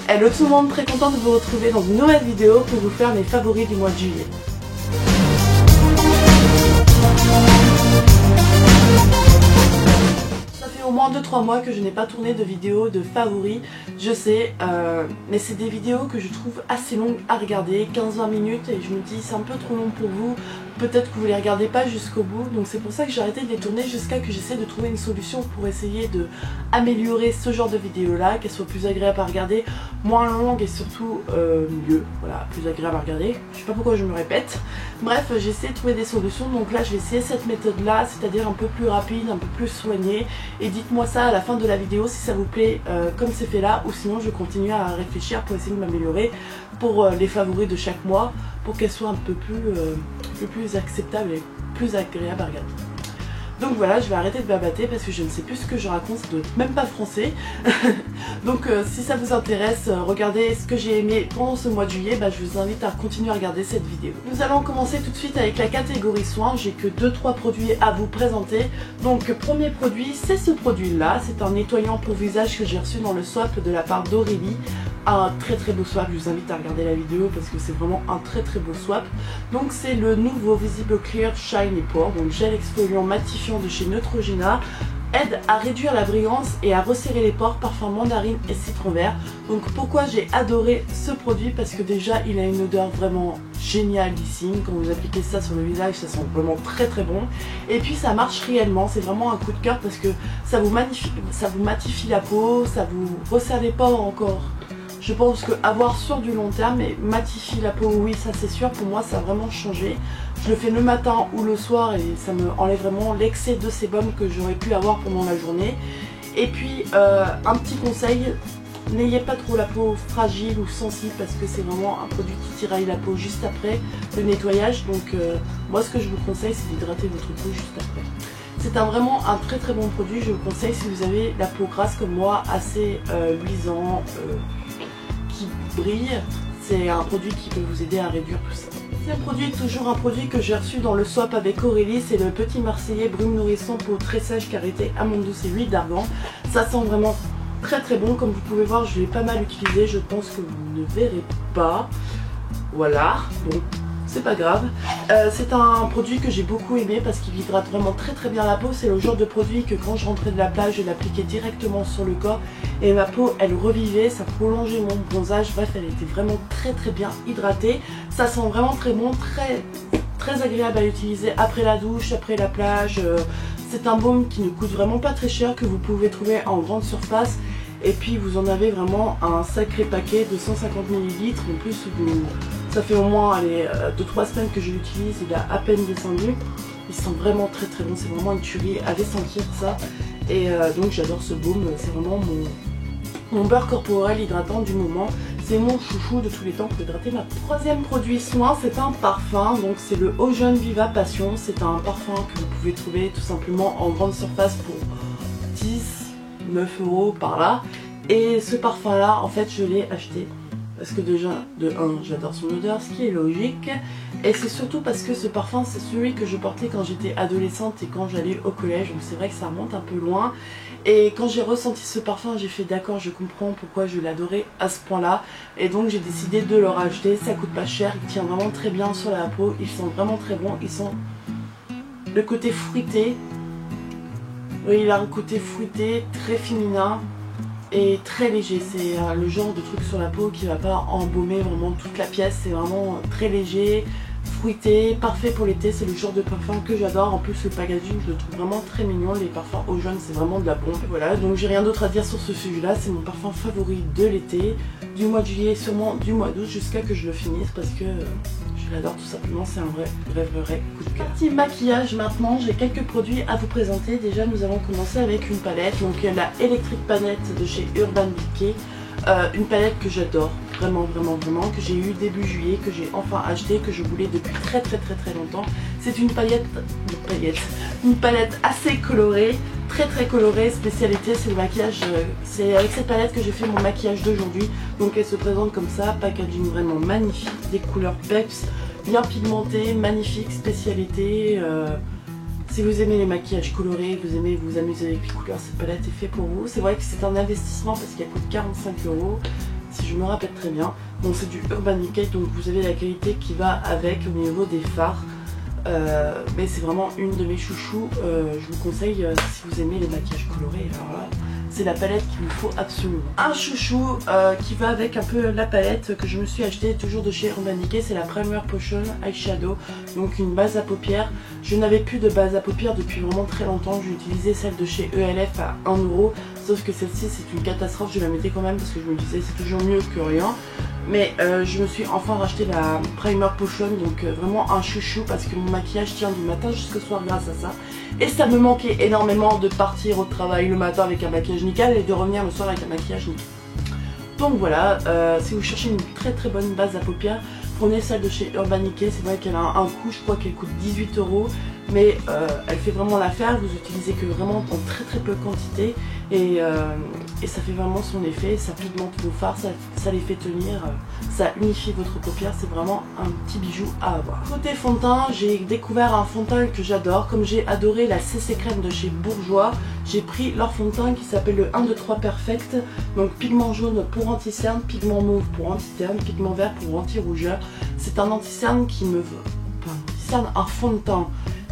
Hello tout le monde, très contente de vous retrouver dans une nouvelle vidéo pour vous faire mes favoris du mois de juillet. Ça fait au moins 2-3 mois que je n'ai pas tourné de vidéo de favoris, je sais, mais c'est des vidéos que je trouve assez longues à regarder, 15-20 minutes, et je me dis c'est un peu trop long pour vous, peut-être que vous les regardez pas jusqu'au bout, donc c'est pour ça que j'ai arrêté de les tourner jusqu'à que j'essaie de trouver une solution pour essayer de améliorer ce genre de vidéo là, qu'elles soient plus agréables à regarder, moins longues et surtout mieux, voilà, plus agréable à regarder, je sais pas pourquoi je me répète. Bref, j'essaie de trouver des solutions, donc là je vais essayer cette méthode là, c'est-à-dire un peu plus rapide, un peu plus soignée, et dites-moi ça à la fin de la vidéo si ça vous plaît comme c'est fait là, ou sinon je continue à réfléchir pour essayer de m'améliorer pour les favoris de chaque mois, pour qu'elles soient un peu plus acceptables et plus agréables à regarder. Donc voilà, je vais arrêter de babater parce que je ne sais plus ce que je raconte, ça doit être même pas français. Donc si ça vous intéresse, regardez ce que j'ai aimé pendant ce mois de juillet, je vous invite à continuer à regarder cette vidéo. Nous allons commencer tout de suite avec la catégorie soins, j'ai que 2-3 produits à vous présenter. Donc premier produit, c'est ce produit là, c'est un nettoyant pour visage que j'ai reçu dans le swap de la part d'Aurélie. Un très beau swap, je vous invite à regarder la vidéo parce que c'est vraiment un très beau swap. Donc c'est le nouveau Visible Clear Shiny Pore, donc gel exfoliant matifiant de chez Neutrogena, aide à réduire la brillance et à resserrer les pores, parfum mandarine et citron vert. Donc pourquoi j'ai adoré ce produit? Parce que déjà il a une odeur vraiment génialissime, quand vous appliquez ça sur le visage ça sent vraiment très bon, et puis ça marche réellement, c'est vraiment un coup de cœur parce que ça vous matifie la peau, ça vous resserre les pores encore. Je pense qu'avoir sur du long terme, et matifie la peau, oui ça c'est sûr, pour moi ça a vraiment changé. Je le fais le matin ou le soir et ça me enlève vraiment l'excès de sébum que j'aurais pu avoir pendant la journée. Et puis un petit conseil, n'ayez pas trop la peau fragile ou sensible parce que c'est vraiment un produit qui tiraille la peau juste après le nettoyage. Donc moi ce que je vous conseille c'est d'hydrater votre peau juste après. C'est vraiment un très bon produit, je vous conseille si vous avez la peau grasse comme moi, assez luisant, qui brille, c'est un produit qui peut vous aider à réduire tout ça. Deuxième produit, toujours un produit que j'ai reçu dans le swap avec Aurélie, c'est le Petit Marseillais Brume Nourrissant Peau Très Sèche Karité Amande Douce et Huile d'Argan. Ça sent vraiment très bon, comme vous pouvez voir je l'ai pas mal utilisé, je pense que vous ne verrez pas, voilà, donc c'est pas grave. C'est un produit que j'ai beaucoup aimé parce qu'il hydrate vraiment très bien la peau. C'est le genre de produit que quand je rentrais de la plage, je l'appliquais directement sur le corps et ma peau elle revivait, ça prolongeait mon bronzage, bref elle était vraiment très bien hydratée. Ça sent vraiment très bon, très agréable à utiliser après la douche, après la plage. C'est un baume qui ne coûte vraiment pas très cher, que vous pouvez trouver en grande surface. Et puis vous en avez vraiment un sacré paquet de 150 ml. En plus ça fait au moins 2-3 semaines que je l'utilise, il a à peine descendu. Il sent vraiment très bon, c'est vraiment une tuerie, allez sentir ça. Et donc j'adore ce baume, c'est vraiment mon beurre corporel hydratant du moment. C'est mon chouchou de tous les temps pour hydrater ma peau. Troisième produit soin, c'est un parfum, donc c'est le Eau Jaune Viva Passion. C'est un parfum que vous pouvez trouver tout simplement en grande surface pour 9 € par là. Et ce parfum là en fait je l'ai acheté parce que déjà de 1 j'adore son odeur, ce qui est logique, et c'est surtout parce que ce parfum c'est celui que je portais quand j'étais adolescente et quand j'allais au collège, donc c'est vrai que ça remonte un peu loin. Et quand j'ai ressenti ce parfum j'ai fait d'accord, je comprends pourquoi je l'adorais à ce point là, et donc j'ai décidé de le racheter. Ça coûte pas cher, il tient vraiment très bien sur la peau, il sent vraiment très bon, il sent le côté fruité. Oui, il a un côté fruité, très féminin et très léger. C'est le genre de truc sur la peau qui va pas embaumer vraiment toute la pièce. C'est vraiment très léger, fruité, parfait pour l'été. C'est le genre de parfum que j'adore. En plus le packaging je le trouve vraiment très mignon. Les parfums Eau Jaune c'est vraiment de la bombe. Voilà, donc j'ai rien d'autre à dire sur ce sujet là. C'est mon parfum favori de l'été, du mois de juillet, sûrement du mois d'août, jusqu'à que je le finisse parce que je l'adore tout simplement, c'est un vrai coup de cœur. Partie maquillage maintenant, j'ai quelques produits à vous présenter. Déjà nous allons commencer avec une palette, donc la Electric Palette de chez Urban Decay. Une palette que j'adore, vraiment, que j'ai eu début juillet, que j'ai enfin acheté, que je voulais depuis très longtemps. C'est une palette assez colorée, très colorée, spécialité c'est le maquillage, c'est avec cette palette que j'ai fait mon maquillage d'aujourd'hui. Donc elle se présente comme ça, packaging vraiment magnifique, des couleurs peps, bien pigmentées, magnifique, spécialité. Si vous aimez les maquillages colorés, vous aimez vous amuser avec les couleurs, cette palette est faite pour vous. C'est vrai que c'est un investissement parce qu'elle coûte 45 €, si je me rappelle très bien. Donc c'est du Urban Decay, donc vous avez la qualité qui va avec au niveau des fards. Mais c'est vraiment une de mes chouchous. Je vous conseille si vous aimez les maquillages colorés. Alors là, c'est la palette qu'il me faut absolument. Un chouchou qui va avec un peu la palette que je me suis acheté toujours de chez Urban Decay, c'est la Primer Potion Eyeshadow, donc une base à paupières. Je n'avais plus de base à paupières depuis vraiment très longtemps. J'utilisais celle de chez ELF à 1 €, sauf que celle-ci c'est une catastrophe. Je la mettais quand même parce que je me disais c'est toujours mieux que rien. Mais je me suis enfin racheté la Primer Potion, donc vraiment un chouchou parce que mon maquillage tient du matin jusqu'au soir grâce à ça. Et ça me manquait énormément de partir au travail le matin avec un maquillage nickel et de revenir le soir avec un maquillage nickel. Donc voilà, si vous cherchez une très très bonne base à paupières, prenez celle de chez Urban Decay. C'est vrai qu'elle a un coût, je crois qu'elle coûte 18 €, mais elle fait vraiment l'affaire. Vous utilisez que vraiment en très très peu de quantité et ça fait vraiment son effet. Ça pigmente vos fards, ça les fait tenir, ça unifie votre paupière. C'est vraiment un petit bijou à avoir. Côté fond de teint, j'ai découvert un fond de teint que j'adore. Comme j'ai adoré la CC Crème de chez Bourjois, j'ai pris leur fond de teint qui s'appelle le 1, 2, 3 Perfect. Donc pigment jaune pour anti-cerne, pigment mauve pour anti-terne, pigment vert pour anti-rougeur. C'est un anti-cerne qui me veut, pas un anti-cerne, un fond de teint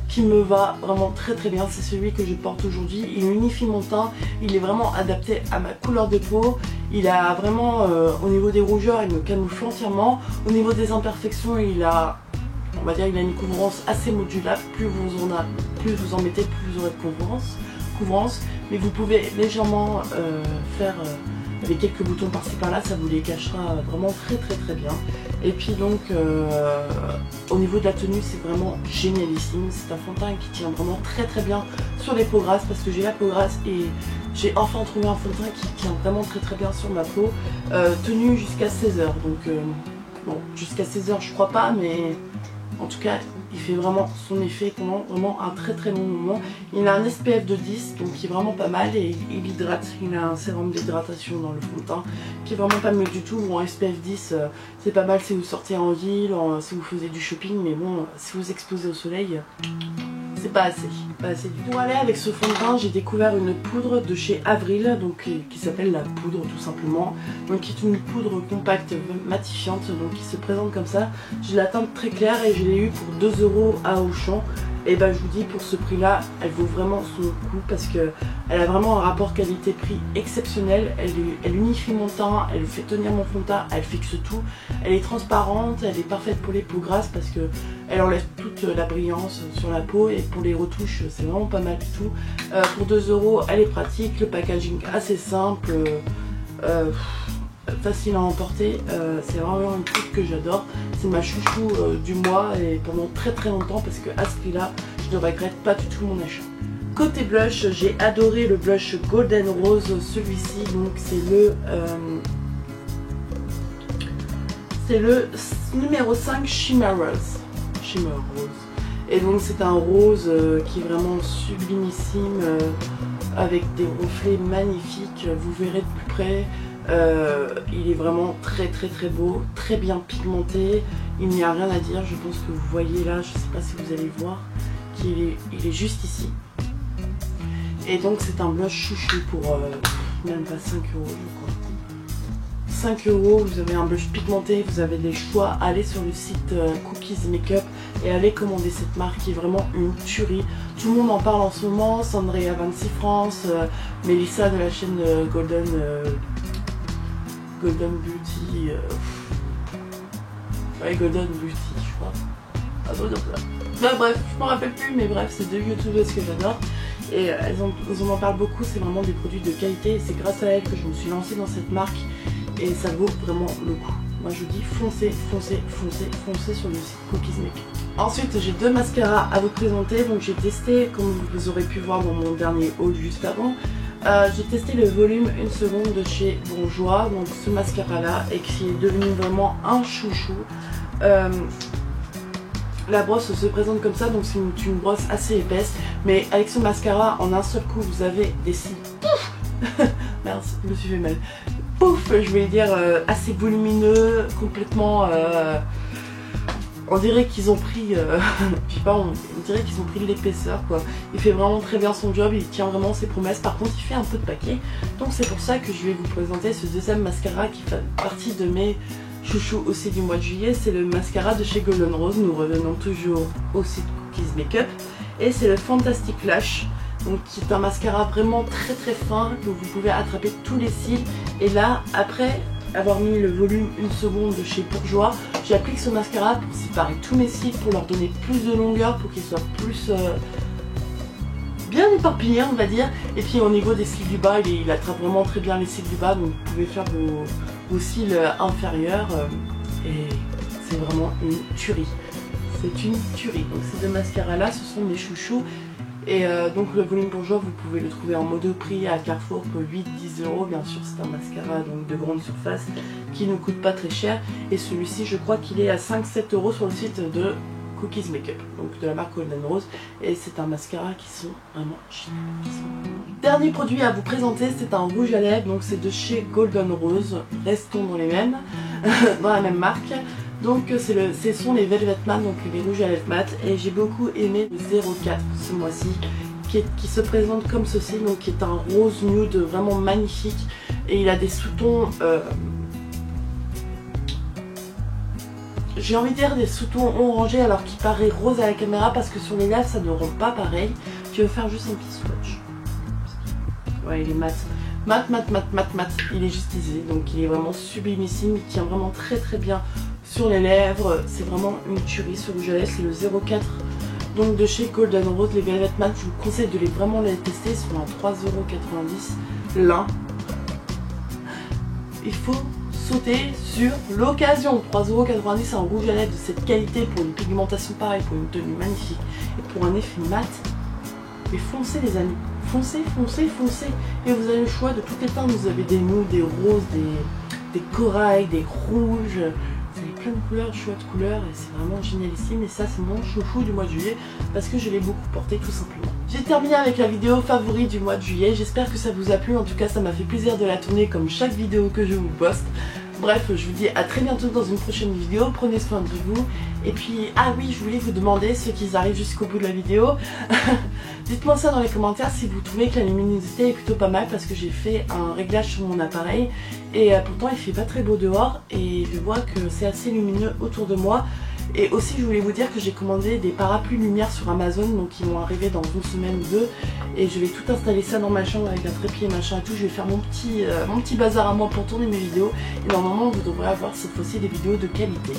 qui me va vraiment très très bien. C'est celui que je porte aujourd'hui. Il unifie mon teint, il est vraiment adapté à ma couleur de peau. Il a vraiment, au niveau des rougeurs, il me camoufle entièrement. Au niveau des imperfections, il a, on va dire, il a une couvrance assez modulable. Plus vous en mettez, plus vous aurez de couvrance. Mais vous pouvez légèrement faire avec quelques boutons par-ci par-là, ça vous les cachera vraiment très très très bien. Et puis donc au niveau de la tenue, c'est vraiment génialissime. C'est un fond de teint qui tient vraiment très très bien sur les peaux grasses, parce que j'ai la peau grasse et j'ai enfin trouvé un fond de teint qui tient vraiment très très bien sur ma peau. Tenue jusqu'à 16 h, donc bon, jusqu'à 16 h je crois pas, mais en tout cas il fait vraiment son effet pendant vraiment un très très long moment. Il a un SPF de 10, donc qui est vraiment pas mal, et il hydrate. Il a un sérum d'hydratation dans le fond de teint qui est vraiment pas mal du tout. Bon, SPF 10 c'est pas mal si vous sortez en ville, si vous faisiez du shopping, mais bon, si vous exposez au soleil, c'est pas assez du tout. Pour aller avec ce fond de teint, j'ai découvert une poudre de chez Avril, donc qui s'appelle la poudre tout simplement, donc qui est une poudre compacte matifiante, donc qui se présente comme ça. J'ai la teinte très claire et je l'ai eu pour 2 € à Auchan. Et ben je vous dis, pour ce prix là, elle vaut vraiment son coup parce que elle a vraiment un rapport qualité-prix exceptionnel. Elle unifie mon teint, elle fait tenir mon fond de teint, elle fixe tout. Elle est transparente, elle est parfaite pour les peaux grasses parce que elle enlève toute la brillance sur la peau, et pour les retouches c'est vraiment pas mal du tout. Pour 2 € elle est pratique, le packaging assez simple, facile à emporter. C'est vraiment une poudre que j'adore. C'est ma chouchou du mois et pendant très très longtemps, parce que à ce prix là je ne regrette pas du tout mon achat. Côté blush, j'ai adoré le blush Golden Rose. Celui-ci donc c'est le numéro 5 Shimmer Rose. Et donc c'est un rose qui est vraiment sublimissime, avec des reflets magnifiques. Vous verrez de plus près. Il est vraiment très très très beau, très bien pigmenté. Il n'y a rien à dire. Je pense que vous voyez là, je ne sais pas si vous allez voir, qu'il est juste ici. Et donc c'est un blush chouchou pour même pas 5 € je crois. 5 €, vous avez un blush pigmenté, vous avez des choix. Allez sur le site Cookies Makeup et allez commander cette marque qui est vraiment une tuerie. Tout le monde en parle en ce moment. Sandrea 26 France, Mélissa de la chaîne Golden Beauty, Golden Beauty je crois. Ah bon, donc là. Bah, bref, je m'en rappelle plus, mais bref, c'est deux youtubeuses que j'adore. Et elles en parlent beaucoup, c'est vraiment des produits de qualité. Et c'est grâce à elles que je me suis lancée dans cette marque. Et ça vaut vraiment le coup. Moi je dis foncez sur le site Cookies Makeup. Ensuite j'ai deux mascaras à vous présenter. Donc j'ai testé, comme vous aurez pu voir dans mon dernier haul juste avant, j'ai testé le volume 1 seconde de chez Bourjois. Donc ce mascara là, et qui est devenu vraiment un chouchou. La brosse se présente comme ça, donc c'est une brosse assez épaisse. Mais avec ce mascara, en un seul coup, vous avez des cils. Merde, je me suis fait mal. Pouf, je vais dire assez volumineux, complètement On dirait qu'ils ont pris, je sais pas, on dirait qu'ils ont pris de l'épaisseur quoi. Il fait vraiment très bien son job, il tient vraiment ses promesses. Par contre, il fait un peu de paquet. Donc c'est pour ça que je vais vous présenter ce deuxième mascara qui fait partie de mes chouchous aussi du mois de juillet. C'est le mascara de chez Golden Rose. Nous revenons toujours au site Cookies Makeup. Et c'est le Fantastic Lash. Donc qui est un mascara vraiment très très fin que vous pouvez attraper tous les cils. Et là, après avoir mis le volume 1 seconde de chez Bourjois, j'applique ce mascara pour séparer tous mes cils, pour leur donner plus de longueur, pour qu'ils soient plus bien éparpillés on va dire. Et puis au niveau des cils du bas, il attrape vraiment très bien les cils du bas, donc vous pouvez faire vos cils inférieurs et c'est vraiment une tuerie. C'est une tuerie. Donc ces deux mascaras là, ce sont mes chouchous. Et donc le volume Bourjois, vous pouvez le trouver en monoprix à Carrefour pour 8-10 €. Bien sûr, c'est un mascara donc de grande surface qui ne coûte pas très cher. Et celui-ci, je crois qu'il est à 5-7 € sur le site de Cookies Makeup, donc de la marque Golden Rose. Et c'est un mascara qui sont vraiment géniaux. Dernier produit à vous présenter, c'est un rouge à lèvres. Donc c'est de chez Golden Rose. Restons dans les mêmes, dans la même marque. Donc ce sont les Velvet Matte, donc les rouges à lèvres mat, et j'ai beaucoup aimé le 04 ce mois-ci, qui se présente comme ceci, donc qui est un rose nude vraiment magnifique, et il a des sous-tons, j'ai envie de dire des sous-tons orangés alors qu'il paraît rose à la caméra, parce que sur les lèvres ça ne rend pas pareil. Je vais faire juste un petit swatch. Ouais, il est mat. Mat, il est juste lisé, donc il est vraiment sublimissime, il tient vraiment très très bien sur les lèvres. C'est vraiment une tuerie ce rouge à lèvres, c'est le 04 donc de chez Golden Rose. Les Velvet Matte, je vous conseille de vraiment les tester, ils sont à 3,90 € l'un. Il faut sauter sur l'occasion. 3,90 € un rouge à lèvres de cette qualité pour une pigmentation pareille, pour une tenue magnifique et pour un effet mat. Mais foncez les amis, foncez. Et vous avez le choix de toutes les teintes. Vous avez des nudes, des roses, des corails, des rouges. Vous avez plein de couleurs, chouettes couleurs, et c'est vraiment génialissime. Et ça, c'est mon chouchou du mois de juillet parce que je l'ai beaucoup porté tout simplement. J'ai terminé avec la vidéo favori du mois de juillet. J'espère que ça vous a plu. En tout cas, ça m'a fait plaisir de la tourner comme chaque vidéo que je vous poste. Bref, je vous dis à très bientôt dans une prochaine vidéo. Prenez soin de vous. Et puis, ah oui, je voulais vous demander, ceux qui arrivent jusqu'au bout de la vidéo, dites-moi ça dans les commentaires si vous trouvez que la luminosité est plutôt pas mal, parce que j'ai fait un réglage sur mon appareil et pourtant il fait pas très beau dehors et je vois que c'est assez lumineux autour de moi. Et aussi, je voulais vous dire que j'ai commandé des parapluies lumière sur Amazon, donc ils vont arriver dans une semaine ou deux. Et je vais tout installer ça dans ma chambre avec un trépied machin et tout. Je vais faire mon petit bazar à moi pour tourner mes vidéos. Et normalement, vous devrez avoir cette fois-ci des vidéos de qualité.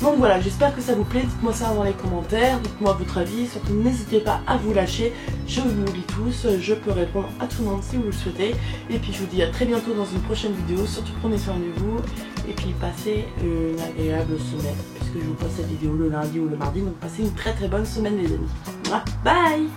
Donc voilà, j'espère que ça vous plaît. Dites-moi ça dans les commentaires, dites-moi votre avis. Surtout, n'hésitez pas à vous lâcher. Je vous lis tous, je peux répondre à tout le monde si vous le souhaitez. Et puis, je vous dis à très bientôt dans une prochaine vidéo. Surtout, prenez soin de vous. Et puis, passez une agréable semaine. Puisque je vous poste cette vidéo le lundi ou le mardi. Donc, passez une très très bonne semaine, les amis. Bye!